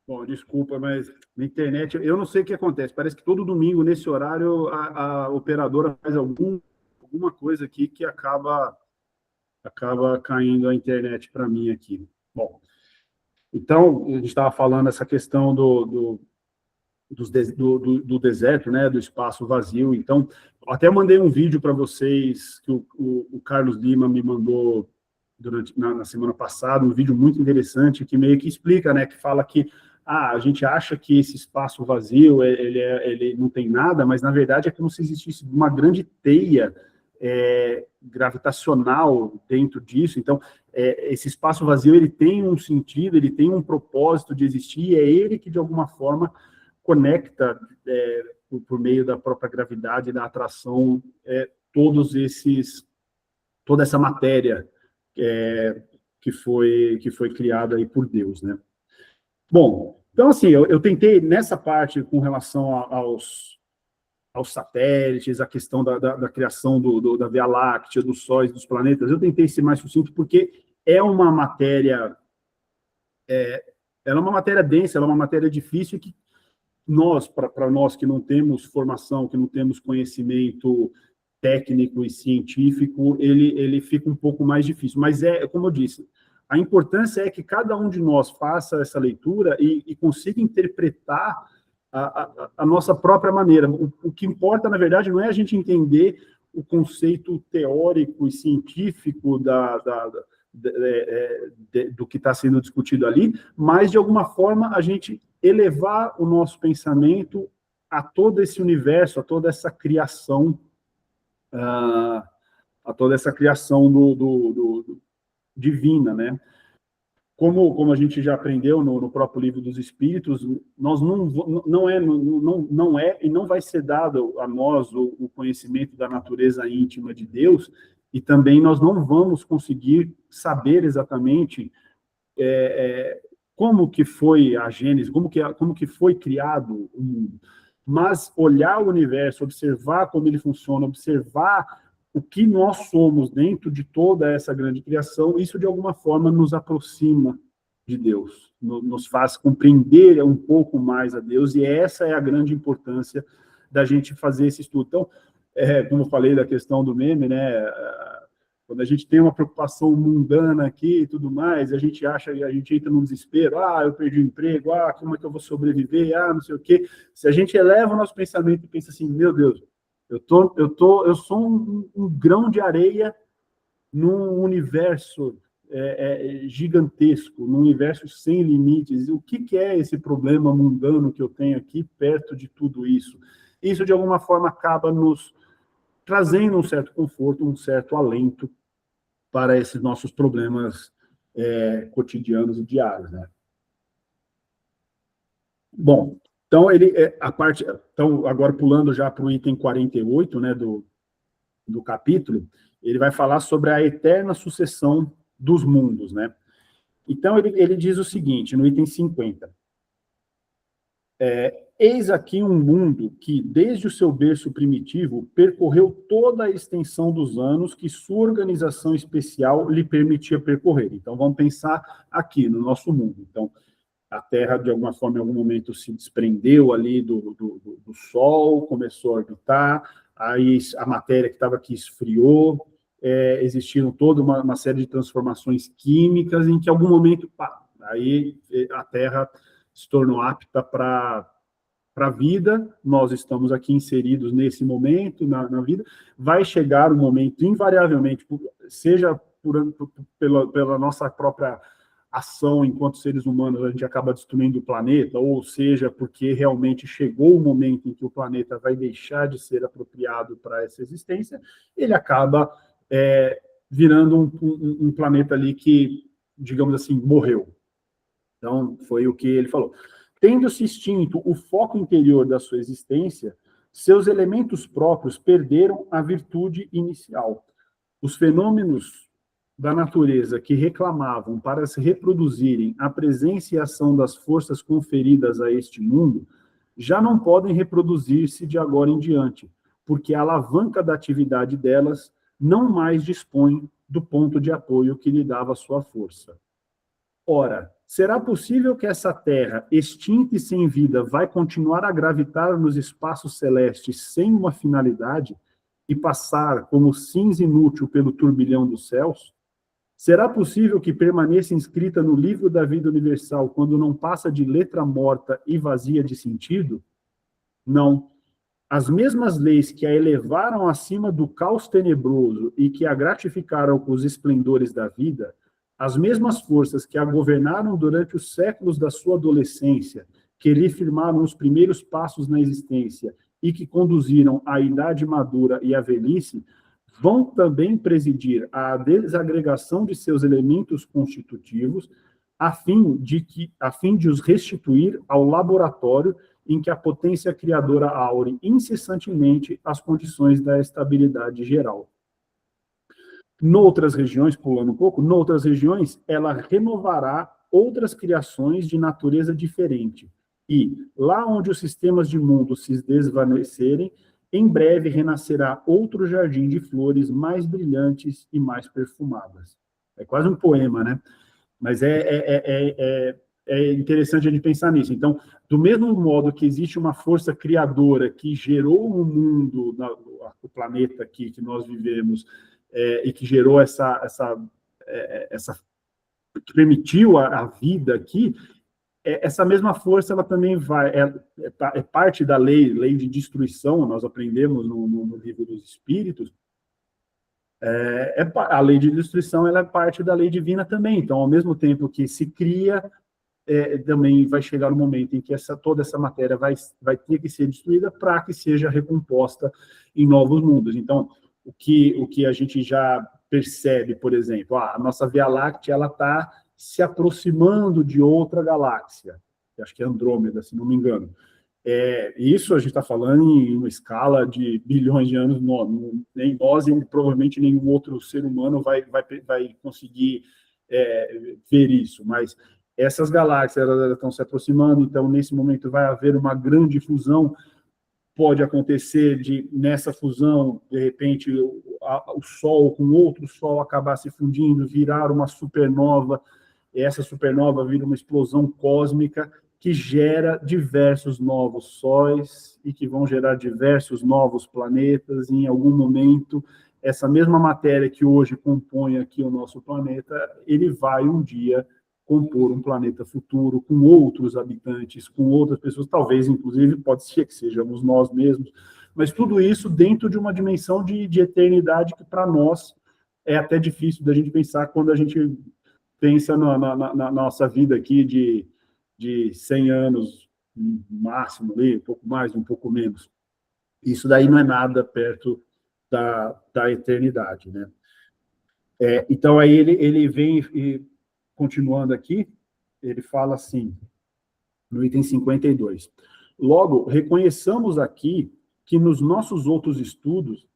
Bom, desculpa, mas na internet, eu não sei o que acontece. Parece que todo domingo, nesse horário, a operadora faz algum alguma coisa aqui que acaba caindo a internet para mim aqui. Bom, então, a gente estava falando essa questão do deserto, né, do espaço vazio. Então, até mandei um vídeo para vocês que o Carlos Lima me mandou na semana passada, um vídeo muito interessante que meio que explica, né, que fala que a gente acha que esse espaço vazio ele não tem nada, mas na verdade é como se existisse uma grande teia gravitacional dentro disso. Então, esse espaço vazio ele tem um sentido, ele tem um propósito de existir, e é ele que de alguma forma conecta por meio da própria gravidade, da atração, toda essa matéria que foi criada aí por Deus, né? Bom, então assim, eu tentei nessa parte com relação aos satélites, a questão da criação da Via Láctea, dos sóis, dos planetas, eu tentei ser mais sucinto porque é uma matéria ela é uma matéria densa, ela é uma matéria difícil que para nós que não temos formação, que não temos conhecimento técnico e científico, ele fica um pouco mais difícil. Mas como eu disse, a importância é que cada um de nós faça essa leitura e consiga interpretar a nossa própria maneira. O que importa, na verdade, não é a gente entender o conceito teórico e científico do que está sendo discutido ali, mas, de alguma forma, a gente elevar o nosso pensamento a todo esse universo, a toda essa criação, divina, né? Como a gente já aprendeu no próprio Livro dos Espíritos, nós não é e não vai ser dado a nós o conhecimento da natureza íntima de Deus, e também nós não vamos conseguir saber exatamente como que foi a Gênese, como que foi criado o mundo. Mas olhar o universo, observar como ele funciona, observar o que nós somos dentro de toda essa grande criação, isso de alguma forma nos aproxima de Deus, nos faz compreender um pouco mais a Deus, e essa é a grande importância da gente fazer esse estudo. Então, como eu falei da questão do meme, né, quando a gente tem uma preocupação mundana aqui e tudo mais, a gente entra num desespero, eu perdi o emprego, como é que eu vou sobreviver, não sei o quê. Se a gente eleva o nosso pensamento e pensa assim, meu Deus, eu sou um grão de areia num universo gigantesco, num universo sem limites. O que é esse problema mundano que eu tenho aqui perto de tudo isso? Isso, de alguma forma, acaba nos trazendo um certo conforto, um certo alento para esses nossos problemas cotidianos e diários, né? Bom, então, então, agora pulando já para o item 48, né, do capítulo, ele vai falar sobre a eterna sucessão dos mundos, né? Então, ele diz o seguinte, no item 50, eis aqui um mundo que, desde o seu berço primitivo, percorreu toda a extensão dos anos que sua organização especial lhe permitia percorrer. Então, vamos pensar aqui, no nosso mundo. Então, a Terra, de alguma forma, em algum momento, se desprendeu ali do Sol, começou a orbitar, aí a matéria que estava aqui esfriou, existiram toda uma série de transformações químicas, em que, em algum momento, aí a Terra se tornou apta para a vida. Nós estamos aqui inseridos nesse momento, na vida. Vai chegar um momento, invariavelmente, seja pela nossa própria ação enquanto seres humanos, a gente acaba destruindo o planeta, ou seja, porque realmente chegou o momento em que o planeta vai deixar de ser apropriado para essa existência, ele acaba virando um planeta ali que, digamos assim, morreu. Então, foi o que ele falou. Tendo-se extinto o foco interior da sua existência, seus elementos próprios perderam a virtude inicial. Os fenômenos da natureza que reclamavam para se reproduzirem a presença e ação das forças conferidas a este mundo, já não podem reproduzir-se de agora em diante, porque a alavanca da atividade delas não mais dispõe do ponto de apoio que lhe dava sua força. Ora, será possível que essa Terra, extinta e sem vida, vai continuar a gravitar nos espaços celestes sem uma finalidade, e passar como cinza inútil pelo turbilhão dos céus? Será possível que permaneça inscrita no livro da vida universal quando não passa de letra morta e vazia de sentido? Não. As mesmas leis que a elevaram acima do caos tenebroso e que a gratificaram com os esplendores da vida, as mesmas forças que a governaram durante os séculos da sua adolescência, que lhe firmaram os primeiros passos na existência e que conduziram à idade madura e à velhice, vão também presidir à desagregação de seus elementos constitutivos, a fim de os restituir ao laboratório em que a potência criadora aure incessantemente as condições da estabilidade geral. Noutras regiões, pulando um pouco, noutras regiões, ela renovará outras criações de natureza diferente. E, lá onde os sistemas de mundo se desvanecerem, em breve renascerá outro jardim de flores mais brilhantes e mais perfumadas. É quase um poema, né? Mas é interessante a gente pensar nisso. Então, do mesmo modo que existe uma força criadora que gerou o mundo, o planeta aqui que nós vivemos, e que gerou que permitiu a vida aqui, essa mesma força, ela também é parte da lei de destruição, nós aprendemos no livro dos Espíritos. A lei de destruição, ela é parte da lei divina também. Então, ao mesmo tempo que se cria, também vai chegar o momento em que toda essa matéria vai ter que ser destruída para que seja recomposta em novos mundos. Então, o que a gente já percebe, por exemplo, a nossa Via Láctea, ela está se aproximando de outra galáxia, que acho que é Andrômeda, se não me engano. Isso a gente está falando em uma escala de bilhões de anos, nem nós e provavelmente nenhum outro ser humano vai conseguir ver isso, mas essas galáxias elas estão se aproximando, então nesse momento vai haver uma grande fusão. Pode acontecer nessa fusão, de repente, o Sol com outro Sol acabar se fundindo, virar uma supernova, essa supernova vira uma explosão cósmica que gera diversos novos sóis e que vão gerar diversos novos planetas, e em algum momento, essa mesma matéria que hoje compõe aqui o nosso planeta, ele vai um dia compor um planeta futuro com outros habitantes, com outras pessoas, talvez, inclusive, pode ser que sejamos nós mesmos, mas tudo isso dentro de uma dimensão de eternidade que, para nós, é até difícil da gente pensar quando a gente pensa na nossa vida aqui de 100 anos, máximo, ali, um pouco mais, um pouco menos. Isso daí não é nada perto da eternidade, né? Então, aí ele vem... Continuando aqui, ele fala assim, no item 52. Logo, reconheçamos aqui que como nos nossos outros estudos,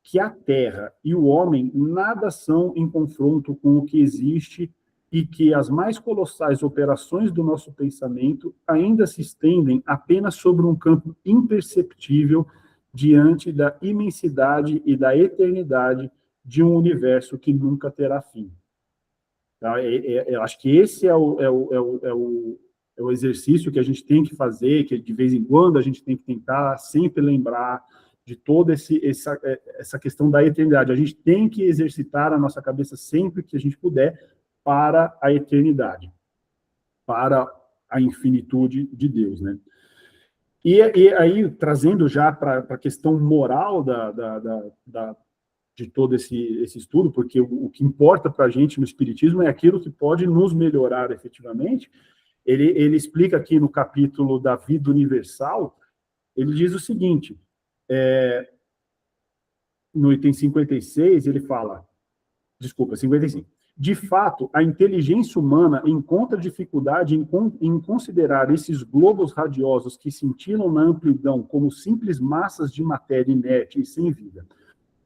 que a Terra e o homem nada são em confronto com o que existe e que as mais colossais operações do nosso pensamento ainda se estendem apenas sobre um campo imperceptível diante da imensidade e da eternidade de um universo que nunca terá fim. Eu acho que esse é o exercício que a gente tem que fazer, que de vez em quando a gente tem que tentar sempre lembrar de toda essa questão da eternidade. A gente tem que exercitar a nossa cabeça sempre que a gente puder para a eternidade, para a infinitude de Deus, né? E aí, trazendo já para a questão moral de todo esse estudo, porque o que importa para a gente no Espiritismo é aquilo que pode nos melhorar efetivamente. Ele explica aqui no capítulo da vida universal, ele diz o seguinte, no item 56, ele fala, 55, de fato, a inteligência humana encontra dificuldade em considerar esses globos radiosos que cintilam na amplidão como simples massas de matéria inerte e sem vida.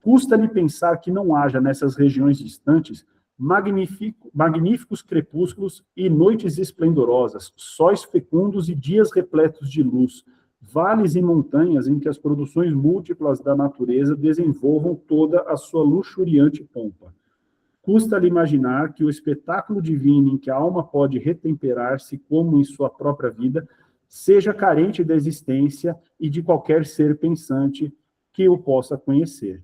Custa-lhe pensar que não haja nessas regiões distantes magníficos crepúsculos e noites esplendorosas, sóis fecundos e dias repletos de luz, vales e montanhas em que as produções múltiplas da natureza desenvolvam toda a sua luxuriante pompa. Custa-lhe imaginar que o espetáculo divino em que a alma pode retemperar-se como em sua própria vida seja carente da existência e de qualquer ser pensante que o possa conhecer.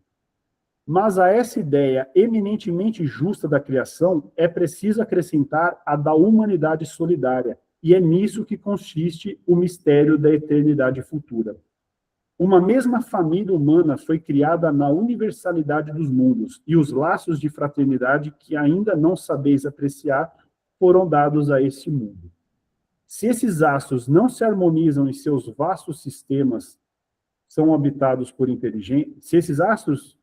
Mas a essa ideia eminentemente justa da criação é preciso acrescentar a da humanidade solidária, e é nisso que consiste o mistério da eternidade futura. Uma mesma família humana foi criada na universalidade dos mundos, e os laços de fraternidade que ainda não sabeis apreciar foram dados a esse mundo. Se esses astros não se harmonizam em seus vastos sistemas, são habitados por inteligência, se esses astros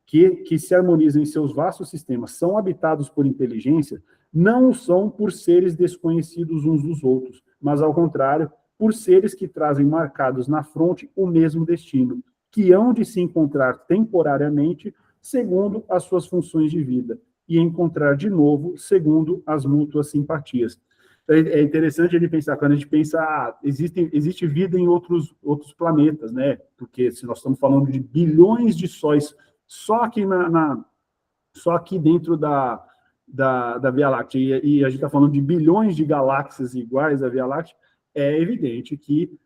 que se harmonizam em seus vastos sistemas são habitados por inteligência, não o são por seres desconhecidos uns dos outros, mas, ao contrário, por seres que trazem marcados na fronte o mesmo destino, que hão de se encontrar temporariamente segundo as suas funções de vida, e encontrar de novo segundo as mútuas simpatias. É interessante ele pensar, quando a gente pensa, existe vida em outros planetas, né? Porque se nós estamos falando de bilhões de sóis, só aqui, só aqui dentro da Via Láctea, e a gente está falando de bilhões de galáxias iguais à Via Láctea, é evidente que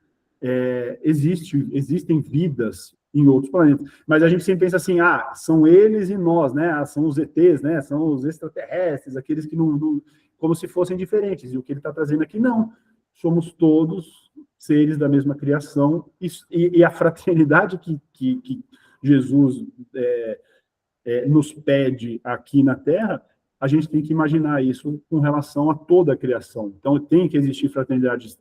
existem vidas em outros planetas. Mas a gente sempre pensa assim, são eles e nós, né? São os ETs, né? São os extraterrestres, aqueles que não como se fossem diferentes. E o que ele está trazendo aqui, não. Somos todos seres da mesma criação, e a fraternidade que Jesus nos pede aqui na Terra, a gente tem que imaginar isso com relação a toda a criação. Então, tem que existir fraternidade,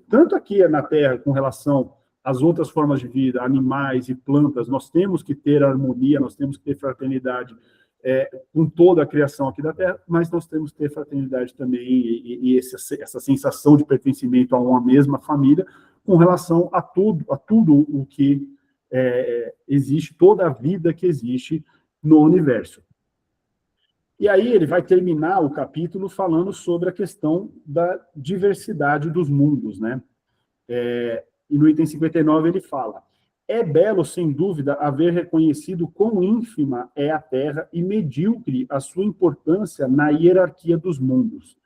tanto aqui na Terra, com relação às outras formas de vida, animais e plantas, nós temos que ter harmonia, nós temos que ter fraternidade com toda a criação aqui da Terra, mas nós temos que ter fraternidade também e essa sensação de pertencimento a uma mesma família com relação a tudo o que existe, toda a vida que existe no universo. E aí ele vai terminar o capítulo falando sobre a questão da diversidade dos mundos, né? E no item 59 ele fala: é belo, sem dúvida, haver reconhecido quão ínfima é a Terra e medíocre a sua importância na hierarquia dos mundos.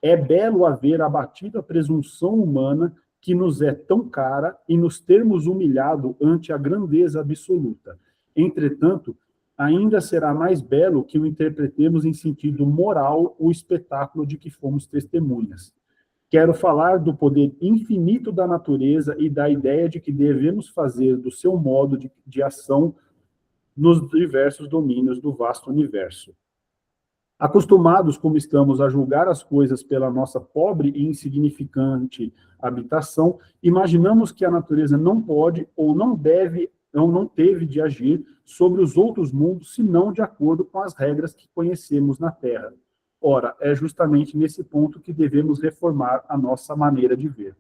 É belo haver abatido a presunção humana que nos é tão cara e nos termos humilhado ante a grandeza absoluta. Entretanto, ainda será mais belo que o interpretemos em sentido moral o espetáculo de que fomos testemunhas. Quero falar do poder infinito da natureza e da ideia de que devemos fazer do seu modo de ação nos diversos domínios do vasto universo. Acostumados como estamos a julgar as coisas pela nossa pobre e insignificante habitação, imaginamos que a natureza não pode ou não deve ou não teve de agir sobre os outros mundos, senão de acordo com as regras que conhecemos na Terra. Ora, é justamente nesse ponto que devemos reformar a nossa maneira de ver.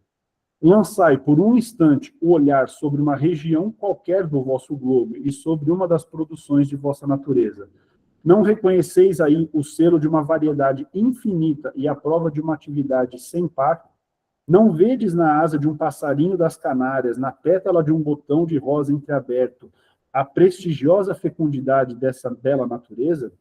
Lançai por um instante o olhar sobre uma região qualquer do vosso globo e sobre uma das produções de vossa natureza. Não reconheceis aí o selo de uma variedade infinita e a prova de uma atividade sem par? Não vedes na asa de um passarinho das Canárias, na pétala de um botão de rosa entreaberto, a prestigiosa fecundidade dessa bela natureza?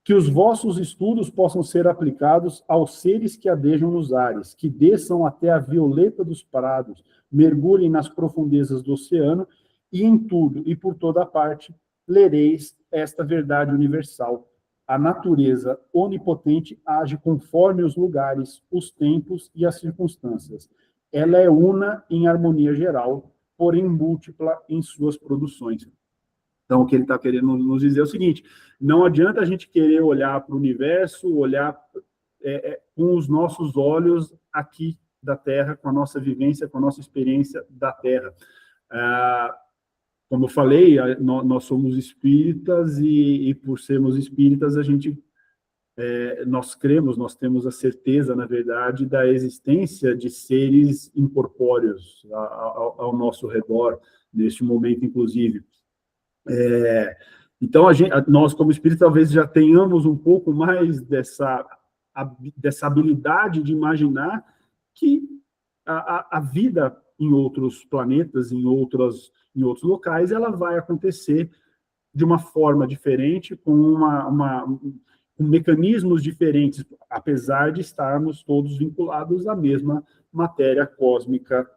Que os vossos estudos possam ser aplicados aos seres que adejam nos ares, que desçam até a violeta dos prados, mergulhem nas profundezas do oceano, e em tudo e por toda parte lereis esta verdade universal. A natureza onipotente age conforme os lugares, os tempos e as circunstâncias. Ela é una em harmonia geral, porém múltipla em suas produções. Então, o que ele está querendo nos dizer é o seguinte: não adianta a gente querer olhar para o universo, olhar com os nossos olhos aqui da Terra, com a nossa vivência, com a nossa experiência da Terra. Como eu falei, nós somos espíritas e por sermos espíritas, nós cremos, nós temos a certeza, na verdade, da existência de seres incorpóreos ao nosso redor, neste momento, inclusive. Então, nós, como espíritos, talvez já tenhamos um pouco mais dessa habilidade de imaginar que a vida em outros planetas, em outros locais, ela vai acontecer de uma forma diferente, com com mecanismos diferentes, apesar de estarmos todos vinculados à mesma matéria cósmica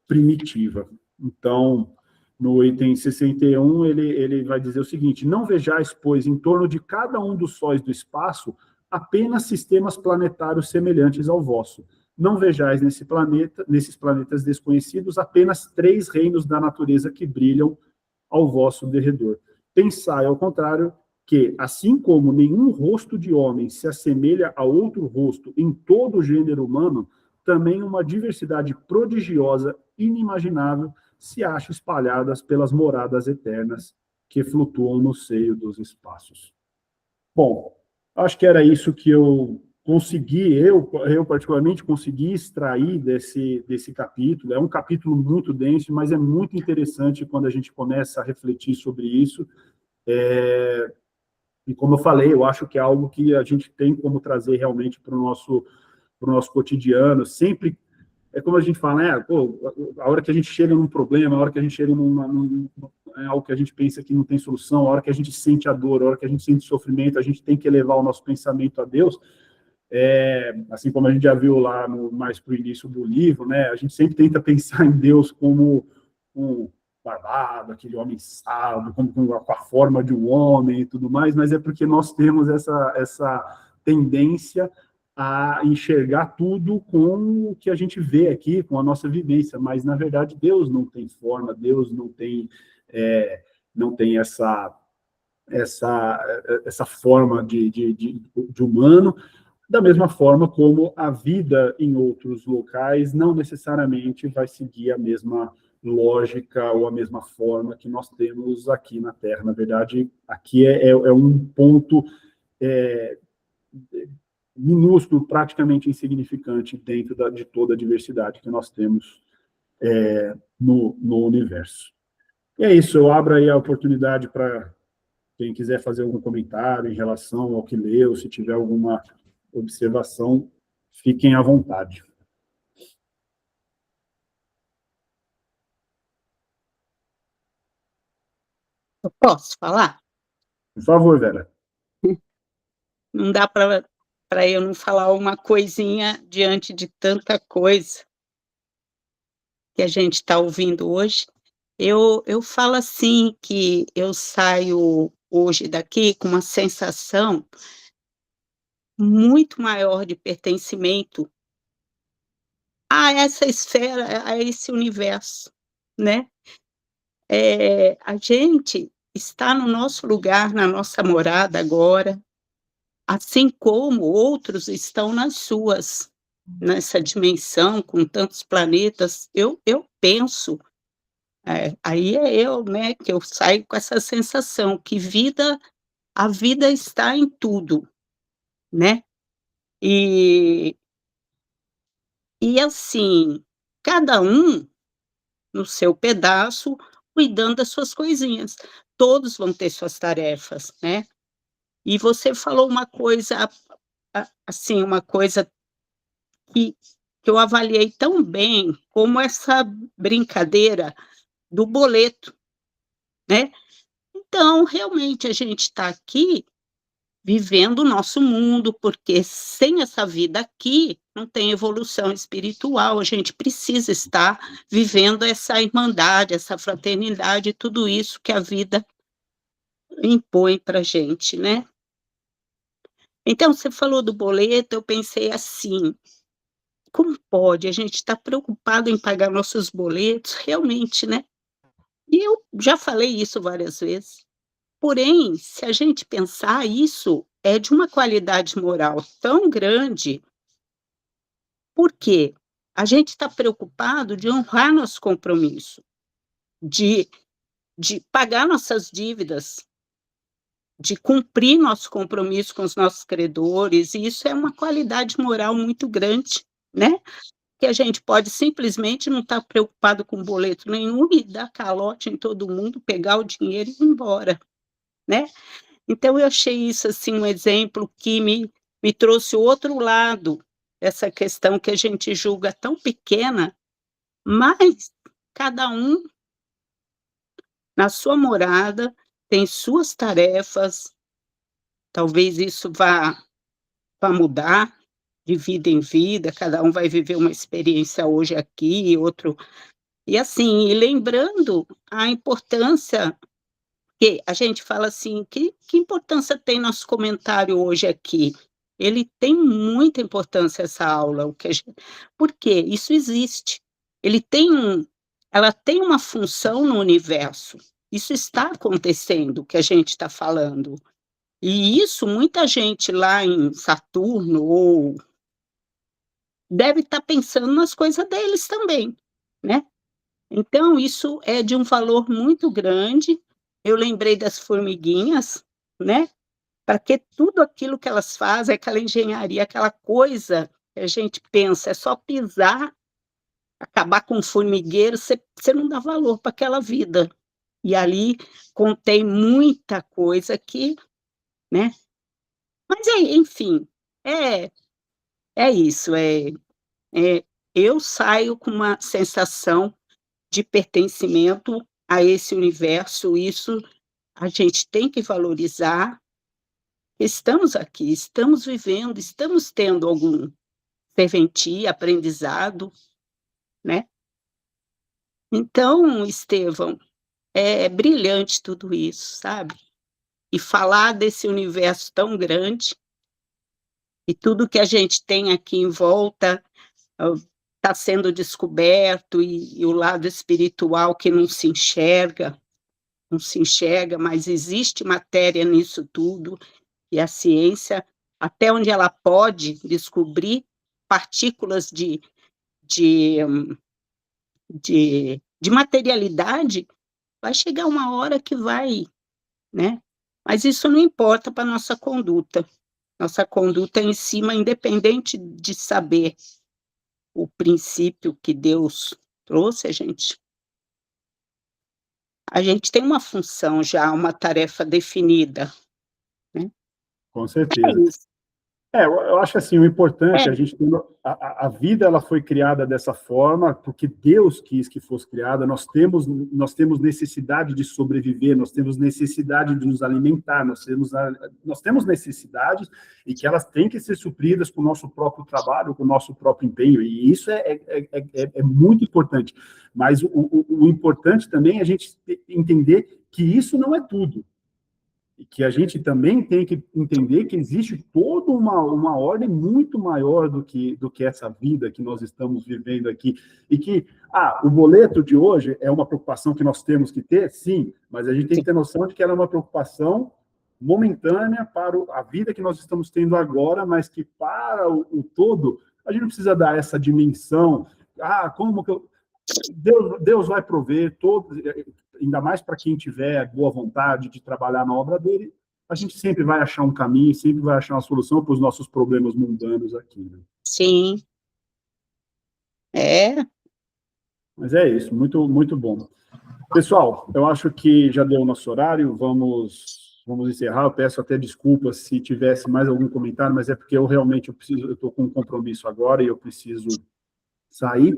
primitiva. Então, no item 61, ele vai dizer o seguinte: não vejais, pois, em torno de cada um dos sóis do espaço, apenas sistemas planetários semelhantes ao vosso. Não vejais nesses planetas desconhecidos apenas 3 reinos da natureza que brilham ao vosso derredor. Pensai, ao contrário, que, assim como nenhum rosto de homem se assemelha a outro rosto em todo o gênero humano, também uma diversidade prodigiosa, inimaginável, se acha espalhadas pelas moradas eternas que flutuam no seio dos espaços. Bom, acho que era isso que eu particularmente consegui extrair desse capítulo. É um capítulo muito denso, mas é muito interessante quando a gente começa a refletir sobre isso. E como eu falei, eu acho que é algo que a gente tem como trazer realmente para o nosso cotidiano. Sempre, é como a gente fala, a hora que a gente chega num problema, a hora que a gente chega é algo que a gente pensa que não tem solução, a hora que a gente sente a dor, a hora que a gente sente sofrimento, a gente tem que elevar o nosso pensamento a Deus. Assim como a gente já viu lá mais para o início do livro, né, a gente sempre tenta pensar em Deus como um barbado, aquele homem sábio, com a forma de um homem e tudo mais, mas é porque nós temos essa tendência a enxergar tudo com o que a gente vê aqui, com a nossa vivência, mas, na verdade, Deus não tem forma, Deus não tem essa forma de humano, da mesma forma como a vida em outros locais não necessariamente vai seguir a mesma lógica ou a mesma forma que nós temos aqui na Terra. Na verdade, aqui é um ponto minúsculo, praticamente insignificante dentro de toda a diversidade que nós temos no universo. E é isso, eu abro aí a oportunidade para quem quiser fazer algum comentário em relação ao que leu, se tiver alguma observação, fiquem à vontade. Eu posso falar? Por favor, Vera. Não dá para eu não falar uma coisinha diante de tanta coisa que a gente está ouvindo hoje. Eu falo assim que eu saio hoje daqui com uma sensação muito maior de pertencimento a essa esfera, a esse universo, né? A gente está no nosso lugar, na nossa morada agora, assim como outros estão nas suas, nessa dimensão, com tantos planetas. Eu penso, aí é eu, né, que eu saio com essa sensação que a vida está em tudo, né? E assim, cada um no seu pedaço, cuidando das suas coisinhas. Todos vão ter suas tarefas, né? E você falou uma coisa, assim, uma coisa que eu avaliei tão bem, como essa brincadeira do boleto, né? Então, realmente, a gente está aqui vivendo o nosso mundo, porque sem essa vida aqui, não tem evolução espiritual, a gente precisa estar vivendo essa irmandade, essa fraternidade, tudo isso que a vida impõe para a gente, né? Então, você falou do boleto, eu pensei assim, como pode a gente estar preocupado em pagar nossos boletos, realmente, né? E eu já falei isso várias vezes. Porém, se a gente pensar, isso é de uma qualidade moral tão grande, porque a gente está preocupado de honrar nosso compromisso, de pagar nossas dívidas, de cumprir nosso compromisso com os nossos credores, e isso é uma qualidade moral muito grande, né? Que a gente pode simplesmente não estar preocupado com boleto nenhum e dar calote em todo mundo, pegar o dinheiro e ir embora, né? Então, eu achei isso assim, um exemplo que me trouxe o outro lado dessa questão que a gente julga tão pequena, mas cada um, na sua morada, tem suas tarefas, talvez isso vá mudar de vida em vida, cada um vai viver uma experiência hoje aqui, outro E assim, e lembrando a importância, que a gente fala assim, que importância tem nosso comentário hoje aqui? Ele tem muita importância, essa aula, por quê? Isso existe. Ele tem ela tem uma função no universo. Isso está acontecendo, o que a gente está falando. E isso, muita gente lá em Saturno, ou deve estar pensando nas coisas deles também, né? Então, isso é de um valor muito grande. Eu lembrei das formiguinhas, né? Para que tudo aquilo que elas fazem, aquela engenharia, aquela coisa que a gente pensa, é só pisar, acabar com o formigueiro, você não dá valor para aquela vida. E ali contém muita coisa que, né? Mas, enfim, é, é isso. Eu saio com uma sensação de pertencimento a esse universo, isso a gente tem que valorizar. Estamos aqui, estamos vivendo, estamos tendo algum serventia, aprendizado, né? Então, Estevão, é brilhante tudo isso, sabe? E falar desse universo tão grande, e tudo que a gente tem aqui em volta está sendo descoberto, e o lado espiritual que não se enxerga, mas existe matéria nisso tudo, e a ciência, até onde ela pode descobrir partículas de, de materialidade, vai chegar uma hora que vai, né? Mas isso não importa para a nossa conduta. Nossa conduta é em cima, independente de saber o princípio que Deus trouxe, a gente tem uma função já, uma tarefa definida, né? Com É certeza. isso. Eu acho assim, o importante, É, a gente tem, a vida ela foi criada dessa forma porque Deus quis que fosse criada, nós temos necessidade de sobreviver, nós temos necessidade de nos alimentar, nós temos necessidades e que elas têm que ser supridas com o nosso próprio trabalho, com o nosso próprio empenho, e isso é muito importante. Mas o importante também é a gente entender que isso não é tudo. E que a gente também tem que entender que existe toda uma ordem muito maior do que essa vida que nós estamos vivendo aqui. E que, o boleto de hoje é uma preocupação que nós temos que ter, sim, mas a gente tem que ter noção de que ela é uma preocupação momentânea para a vida que nós estamos tendo agora, mas que para o todo, a gente não precisa dar essa dimensão. Como que eu... Deus vai prover todo, ainda mais para quem tiver boa vontade de trabalhar na obra dele, a gente sempre vai achar um caminho, sempre vai achar uma solução para os nossos problemas mundanos aqui. Né? sim, é. Mas é isso, muito, muito bom. Pessoal, eu acho que já deu o nosso horário, vamos encerrar. Eu peço até desculpas se tivesse mais algum comentário, mas é porque eu realmente eu estou com um compromisso agora e eu preciso sair.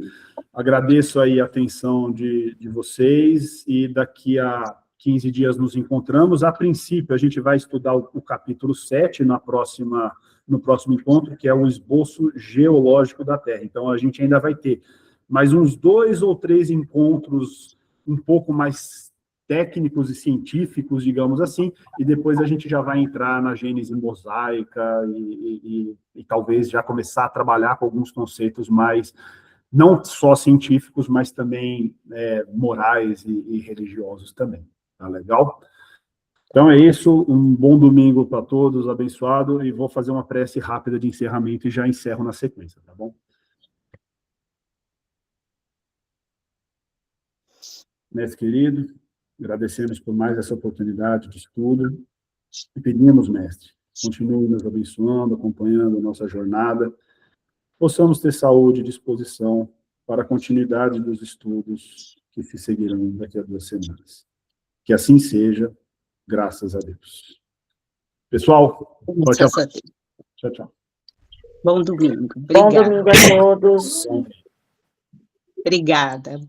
Agradeço aí a atenção de vocês e daqui a 15 dias nos encontramos. A princípio, a gente vai estudar o capítulo 7 no próximo encontro, que é o esboço geológico da Terra. Então, a gente ainda vai ter mais uns 2 ou 3 encontros um pouco mais técnicos e científicos, digamos assim, e depois a gente já vai entrar na gênese mosaica e talvez já começar a trabalhar com alguns conceitos mais não só científicos, mas também morais e religiosos também. Tá legal? Então é isso, um bom domingo para todos, abençoado, e vou fazer uma prece rápida de encerramento e já encerro na sequência, tá bom? Mestre querido, agradecemos por mais essa oportunidade de estudo e pedimos, mestre, continue nos abençoando, acompanhando a nossa jornada, possamos ter saúde e disposição para a continuidade dos estudos que se seguirão daqui a 2 semanas. Que assim seja, graças a Deus. Pessoal, tchau, Graças a Deus. tchau. Tchau. Bom domingo. Bom Obrigada. domingo a todos. Obrigada.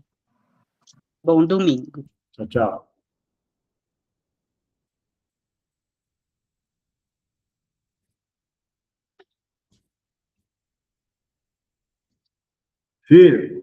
Bom domingo. Tchau, tchau. Filho.